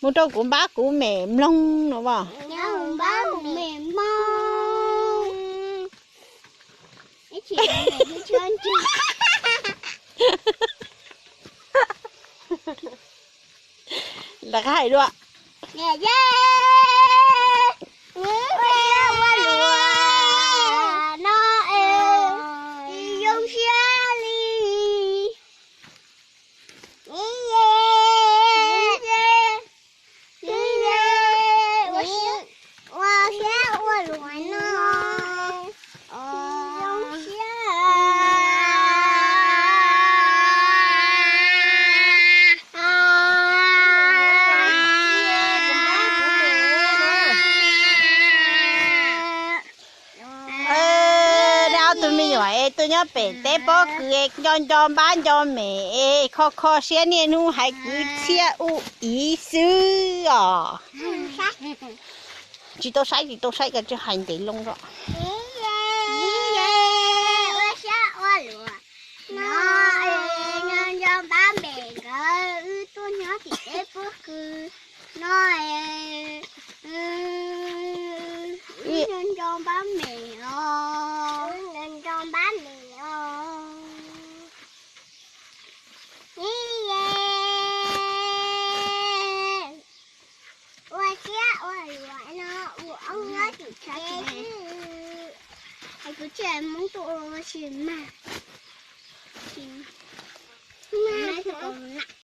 một trâu cũng bác cũng mềm lông nó vào nhau bác cũng mềm mông cái chuyện này cứ trơn chưa là cái hay luôn ạ yeah yeah qua lùa nó dùng xe ly tụi mình nói tôi nhớ bé té bó cười cho bán cho mẹ khó xe nè nu hay cứ xe u ý sư à chỉ tôi sai cái chứ hành để lông rồi tôi nhớ thì té bó cười nó nên cho bám mì nên cho bám mì ôi kia ôi loại nó ông nói thì sao chị hãy cứ chơi muốn tụi xin mà nói thì còn nặng